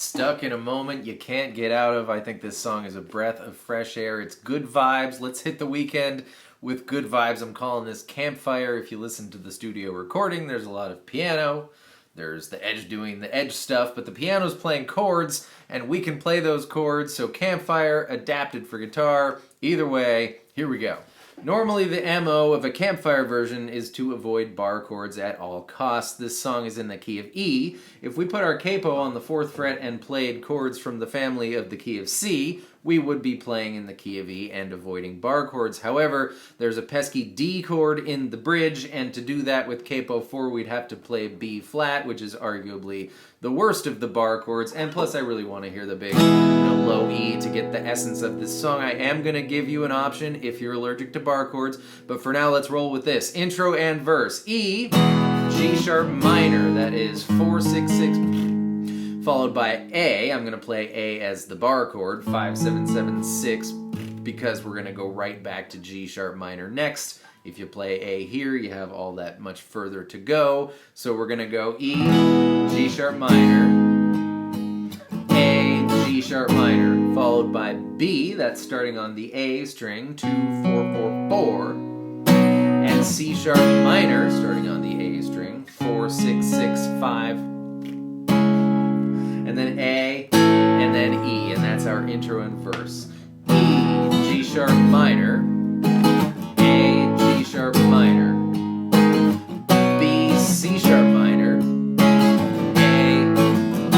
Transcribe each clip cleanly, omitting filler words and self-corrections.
Stuck in a moment you can't get out of. I think this song is a breath of fresh air. It's good vibes. Let's hit the weekend with good vibes. I'm calling this Campfire. If you listen to the studio recording, there's a lot of piano. There's the Edge doing the Edge stuff, but the piano's playing chords, and we can play those chords, so Campfire adapted for guitar. Either way, here we go. Normally the MO of a Campfire version is to avoid bar chords at all costs. This song is in the key of E. If we put our capo on the 4th fret and played chords from the family of the key of C, we would be playing in the key of E and avoiding bar chords. However, there's a pesky D chord in the bridge, and to do that with capo 4, we'd have to play B flat, which is arguably the worst of the bar chords, and plus I really want to hear the big low E to get the essence of this song. I am going to give you an option if you're allergic to bar chords, but for now let's roll with this. Intro and verse. E, G sharp minor, that is 4, 6, 6, followed by A. I'm going to play A as the bar chord, 5, 7, 7, 6, because we're going to go right back to G sharp minor next. If you play A here, you have all that much further to go. So we're going to go E, G sharp minor, A, G sharp minor, followed by B, that's starting on the A string, 2, 4, 4, 4, and C sharp minor, starting on the A string, 4, 6, 6, 5, and then A, and then E, and that's our intro and verse. E, G sharp minor, A, G sharp minor, B, C sharp minor, A, E.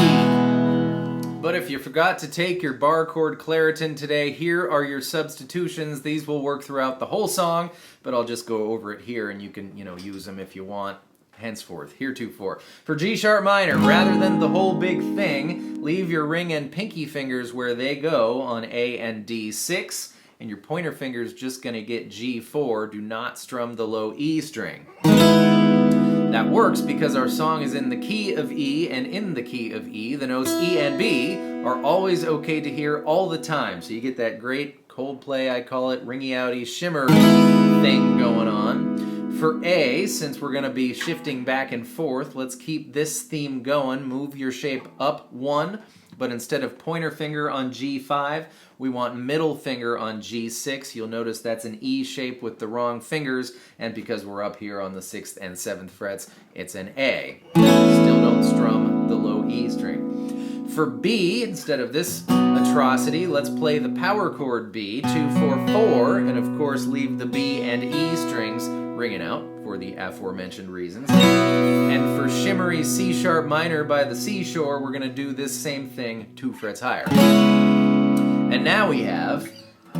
But if you forgot to take your bar chord Claritin today, here are your substitutions. These will work throughout the whole song, but I'll just go over it here and you can, use them if you want. Henceforth, heretofore. For G sharp minor, rather than the whole big thing, leave your ring and pinky fingers where they go on A and D6, and your pointer finger's just going to get G4. Do not strum the low E string. That works because our song is in the key of E, and in the key of E, the notes E and B are always okay to hear all the time. So you get that great Coldplay, I call it, ringy outy shimmer thing going on. For A, since we're going to be shifting back and forth, let's keep this theme going. Move your shape up 1, but instead of pointer finger on G5, we want middle finger on G6. You'll notice that's an E shape with the wrong fingers, and because we're up here on the 6th and 7th frets, it's an A. Still don't strum the low E string. For B, instead of this atrocity, let's play the power chord B, 2, 4, 4, and of course leave the B and E strings ringing out for the aforementioned reasons. And for shimmery C sharp minor by the seashore, we're going to do this same thing 2 frets higher. And now we have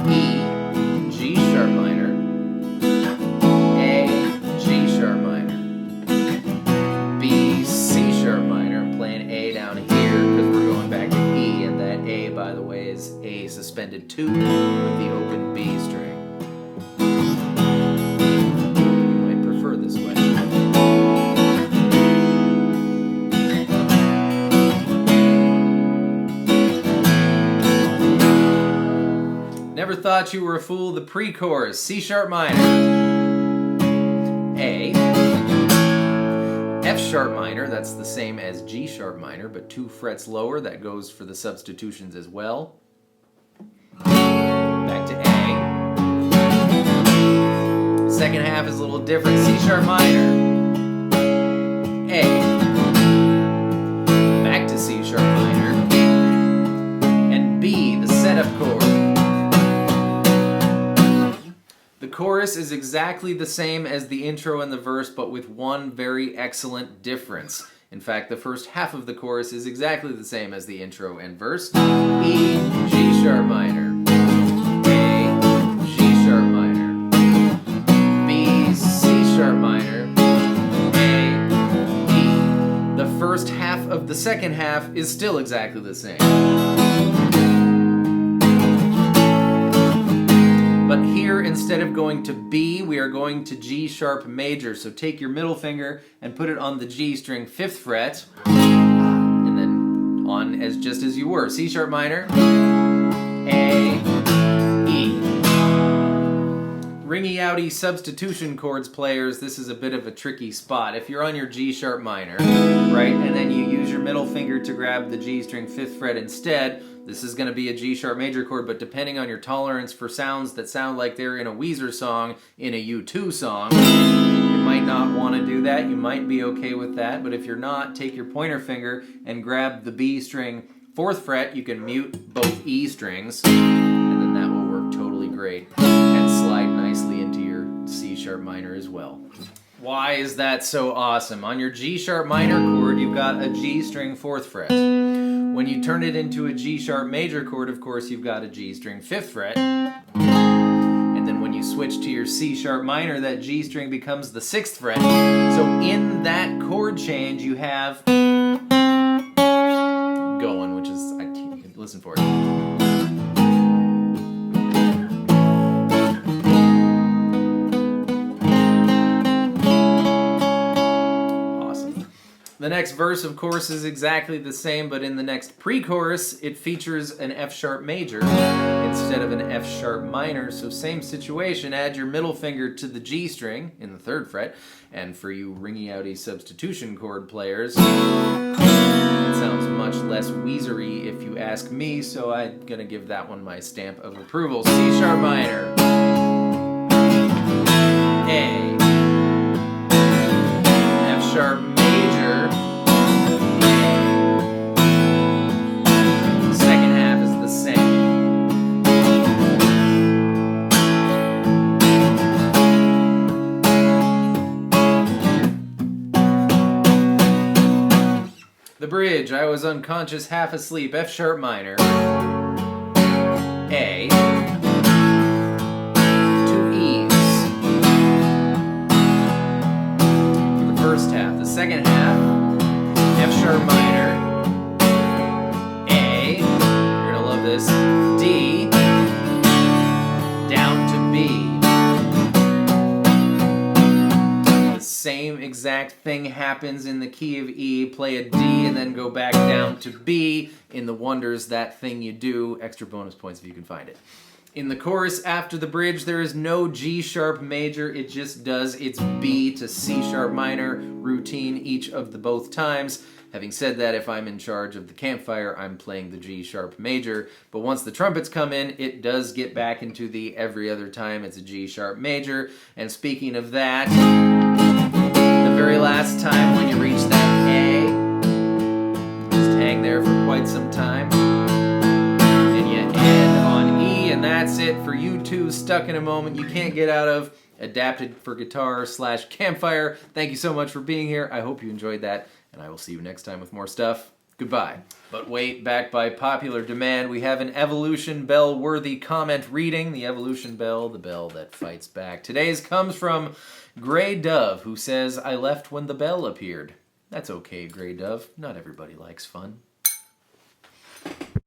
E, G sharp minor, A, G sharp minor, B, C sharp minor. I'm playing A down here because we're going back to E, and that A, by the way, is A suspended 2 with the open B string. This way. Never thought you were a fool. The pre-chorus, C sharp minor, A, F sharp minor, that's the same as G sharp minor, but 2 frets lower. That goes for the substitutions as well. Back to A. Second half is a little different. C sharp minor, A, back to C sharp minor, and B, the setup chord. The chorus is exactly the same as the intro and the verse, but with one very excellent difference. In fact, the first half of the chorus is exactly the same as the intro and verse. E, G sharp minor, sharp minor, A, E. The first half of the second half is still exactly the same. But here, instead of going to B, we are going to G sharp major. So take your middle finger and put it on the G string 5th fret, and then on as just as you were. C sharp minor, A, E. Ringy outy substitution chords players, this is a bit of a tricky spot. If you're on your G sharp minor, right, and then you use your middle finger to grab the G string 5th fret instead, this is going to be a G sharp major chord, but depending on your tolerance for sounds that sound like they're in a Weezer song, in a U2 song, you might not want to do that. You might be okay with that, but if you're not, take your pointer finger and grab the B string 4th fret. You can mute both E strings, and then that will work totally great and slide nicely into your C sharp minor as well. Why is that so awesome? On your G sharp minor chord, you've got a G string 4th fret. When you turn it into a G sharp major chord, of course, you've got a G string 5th fret. And then when you switch to your C sharp minor, that G string becomes the 6th fret. So in that chord change, you have going, which is, you can listen for it. The next verse, of course, is exactly the same, but in the next pre-chorus, it features an F sharp major instead of an F sharp minor. So same situation, add your middle finger to the G string in the 3rd fret, and for you ringy outy substitution chord players, it sounds much less Weezery if you ask me, so I'm gonna give that one my stamp of approval. C sharp minor, A, F sharp major, second half is the same. The bridge, I was unconscious, half asleep, F sharp minor, A, 2 E's for the first half. The second half, F sharp minor, A, you're gonna love this, D, down to B. The same exact thing happens in the key of E, play a D and then go back down to B in the Wonders, That Thing You Do. Extra bonus points if you can find it. In the chorus after the bridge, there is no G sharp major, it just does its B to C sharp minor routine each of the both times. Having said that, if I'm in charge of the Campfire, I'm playing the G sharp major, but once the trumpets come in, it does get back into the every other time it's a G sharp major. And speaking of that, the very last time when you reach that A, just hang there for quite some time, and you end on E, and that's it for U2's Stuck in a Moment You Can't Get Out Of, adapted for guitar / Campfire. Thank you so much for being here. I hope you enjoyed that, and I will see you next time with more stuff. Goodbye. But wait, back by popular demand, we have an Evolution Bell-worthy comment reading. The Evolution Bell, the bell that fights back. Today's comes from Grey Dove, who says, I left when the bell appeared. That's okay, Grey Dove. Not everybody likes fun.